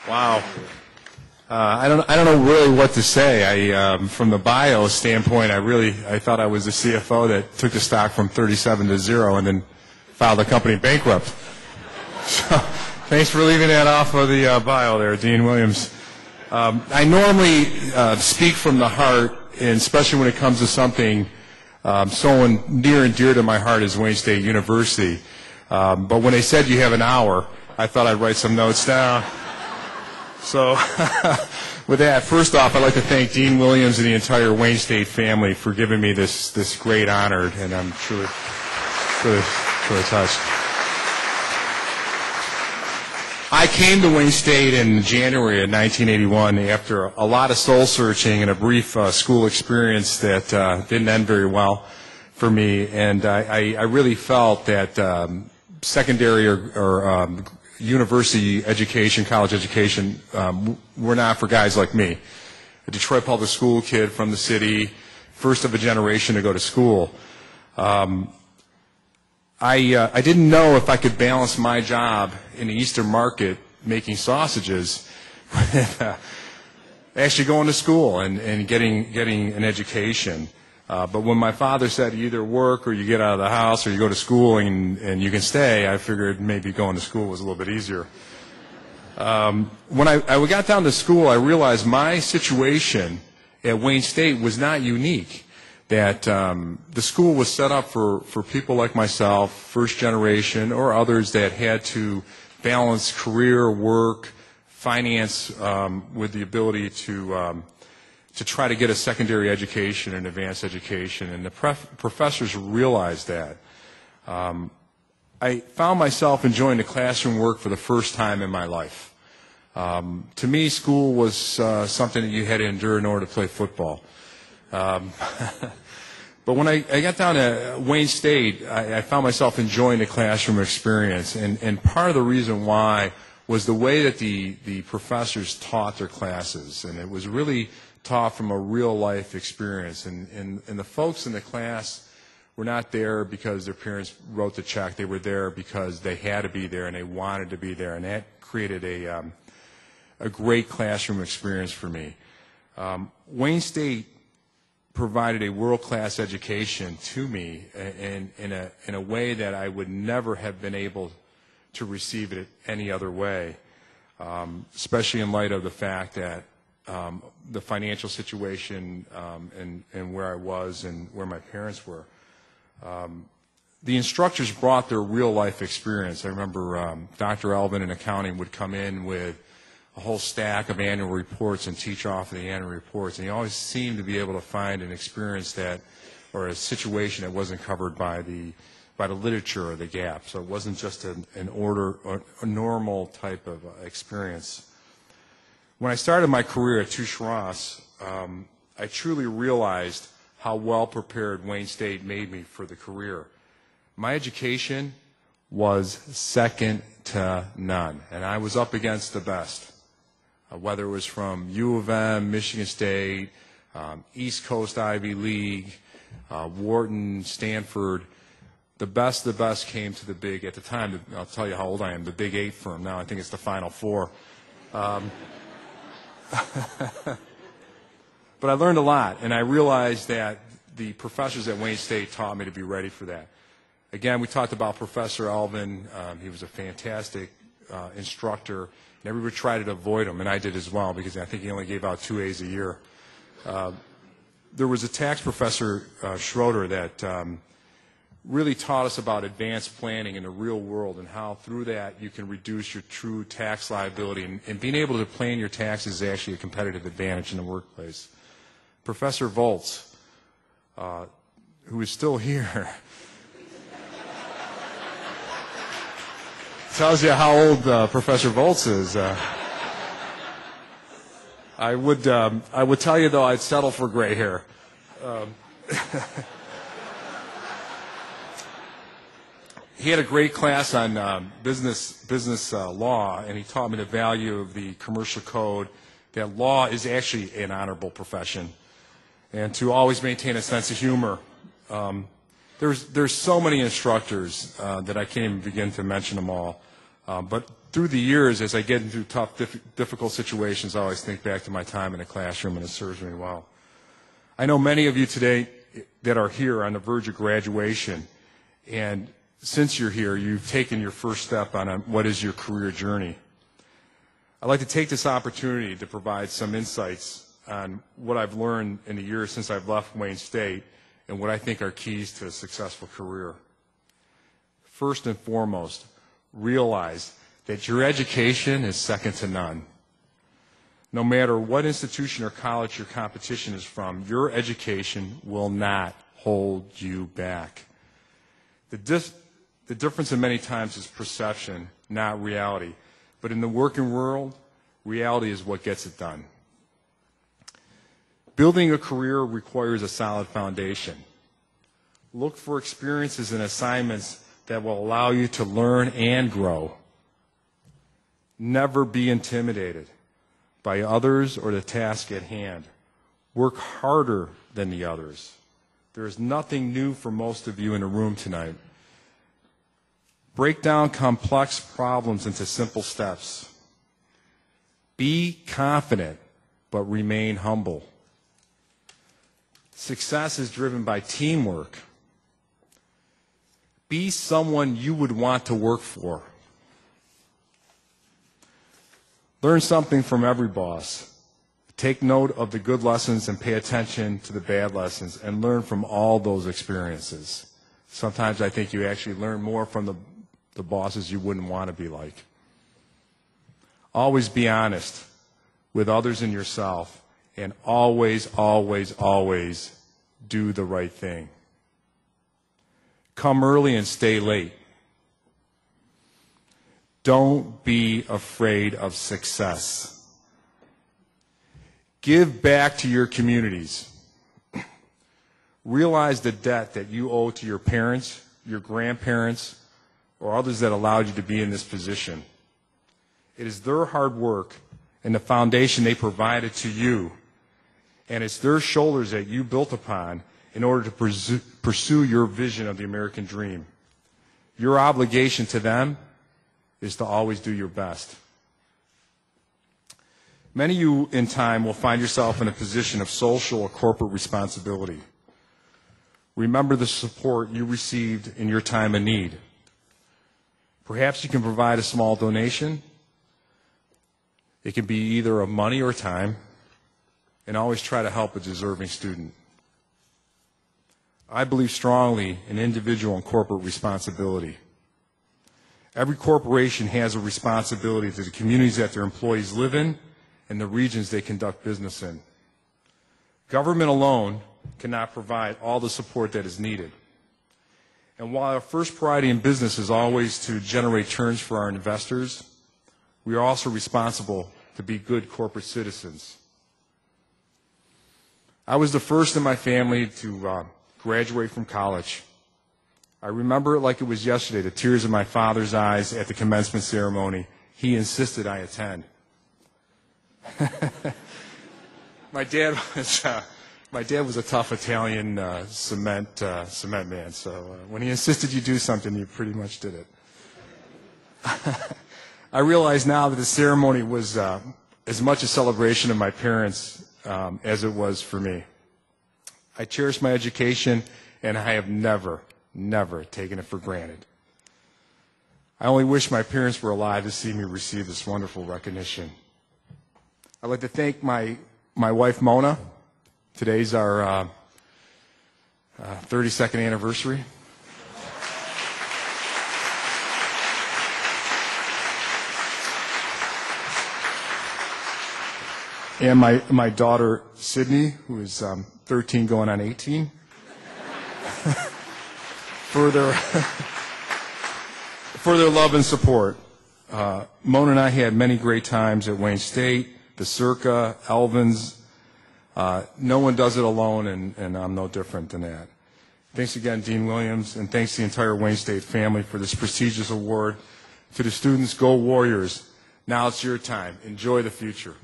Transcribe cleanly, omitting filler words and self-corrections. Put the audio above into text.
Wow. I don't know really what to say. From the bio standpoint, I thought I was the CFO that took the stock from 37 to 0 and then filed the company bankrupt. So, thanks for leaving that off of the bio there, Dean Williams. I normally speak from the heart, and especially when it comes to something so near and dear to my heart as Wayne State University. But when they said you have an hour, I thought I'd write some notes down. So with that, first off, I'd like to thank Dean Williams and the entire Wayne State family for giving me this great honor, and I'm truly touched. I came to Wayne State in January of 1981 after a lot of soul searching and a brief school experience that didn't end very well for me, and I really felt that secondary or university education, college education, were not for guys like me. A Detroit public school kid from the city, first of a generation to go to school. I didn't know if I could balance my job in the Eastern Market making sausages with actually going to school and getting an education. But when my father said you either work or you get out of the house or you go to school and you can stay, I figured maybe going to school was a little bit easier. When I got down to school, I realized my situation at Wayne State was not unique. That the school was set up for people like myself, first generation, or others that had to balance career, work, finance with the ability to try to get a secondary education and advanced education, and the professors realized that. I found myself enjoying the classroom work for the first time in my life. To me, school was something that you had to endure in order to play football. But when I got down to Wayne State, I found myself enjoying the classroom experience, and part of the reason why was the way that the professors taught their classes, and it was really taught from a real-life experience, and the folks in the class were not there because their parents wrote the check. They were there because they had to be there and they wanted to be there, and that created a great classroom experience for me. Wayne State provided a world-class education to me in a way that I would never have been able to receive it any other way, especially in light of the fact that the financial situation and where I was and where my parents were. The instructors brought their real-life experience. I remember Dr. Elvin in accounting would come in with a whole stack of annual reports and teach off of the annual reports, and he always seemed to be able to find an experience that, or a situation that wasn't covered by the literature or the gap. So it wasn't just an order or a normal type of experience. When I started my career at Touche Ross, I truly realized how well prepared Wayne State made me for the career. My education was second to none, and I was up against the best. Whether it was from U of M, Michigan State, East Coast Ivy League, Wharton, Stanford, the best came to the big, at the time, I'll tell you how old I am, the Big 8 firm. Now I think it's the Final Four. But I learned a lot, and I realized that the professors at Wayne State taught me to be ready for that. Again, we talked about Professor Alvin. He was a fantastic instructor, and everybody tried to avoid him, and I did as well, because I think he only gave out 2 A's a year. There was a tax professor, Schroeder, that really taught us about advanced planning in the real world and how through that you can reduce your true tax liability, and being able to plan your taxes is actually a competitive advantage in the workplace. Professor Volz, who is still here, tells you how old Professor Volz is. I would tell you, though, I'd settle for gray hair. He had a great class on business law, and he taught me the value of the commercial code, that law is actually an honorable profession, and to always maintain a sense of humor. There's so many instructors that I can't even begin to mention them all. But through the years, as I get into tough, difficult situations, I always think back to my time in the classroom, and it serves me well. I know many of you today that are here on the verge of graduation, and since you're here, you've taken your first step on what is your career journey. I'd like to take this opportunity to provide some insights on what I've learned in the years since I've left Wayne State and what I think are keys to a successful career. First and foremost, realize that your education is second to none. No matter what institution or college your competition is from, your education will not hold you back. The difference in many times is perception, not reality. But in the working world, reality is what gets it done. Building a career requires a solid foundation. Look for experiences and assignments that will allow you to learn and grow. Never be intimidated by others or the task at hand. Work harder than the others. There is nothing new for most of you in the room tonight. Break down complex problems into simple steps. Be confident, but remain humble. Success is driven by teamwork. Be someone you would want to work for. Learn something from every boss. Take note of the good lessons and pay attention to the bad lessons and learn from all those experiences. Sometimes I think you actually learn more from the bosses you wouldn't want to be like. Always be honest with others and yourself, and always, always, always do the right thing. Come early and stay late. Don't be afraid of success. Give back to your communities. Realize the debt that you owe to your parents, your grandparents, or others that allowed you to be in this position. It is their hard work and the foundation they provided to you, and it's their shoulders that you built upon in order to pursue your vision of the American dream. Your obligation to them is to always do your best. Many of you in time will find yourself in a position of social or corporate responsibility. Remember the support you received in your time of need. Perhaps you can provide a small donation. It can be either of money or time, and always try to help a deserving student. I believe strongly in individual and corporate responsibility. Every corporation has a responsibility to the communities that their employees live in and the regions they conduct business in. Government alone cannot provide all the support that is needed. And while our first priority in business is always to generate returns for our investors, we are also responsible to be good corporate citizens. I was the first in my family to graduate from college. I remember it like it was yesterday, the tears in my father's eyes at the commencement ceremony. He insisted I attend. My dad was a tough Italian cement man, so when he insisted you do something, you pretty much did it. I realize now that the ceremony was as much a celebration of my parents as it was for me. I cherish my education, and I have never taken it for granted. I only wish my parents were alive to see me receive this wonderful recognition. I'd like to thank my wife, Mona. Today's our 32nd anniversary. And my daughter, Sydney, who is 13 going on 18. For their love and support. Mona and I had many great times at Wayne State, the Circa, Elvin's. No one does it alone, and I'm no different than that. Thanks again, Dean Williams, and thanks to the entire Wayne State family for this prestigious award. To the students, go Warriors. Now it's your time. Enjoy the future.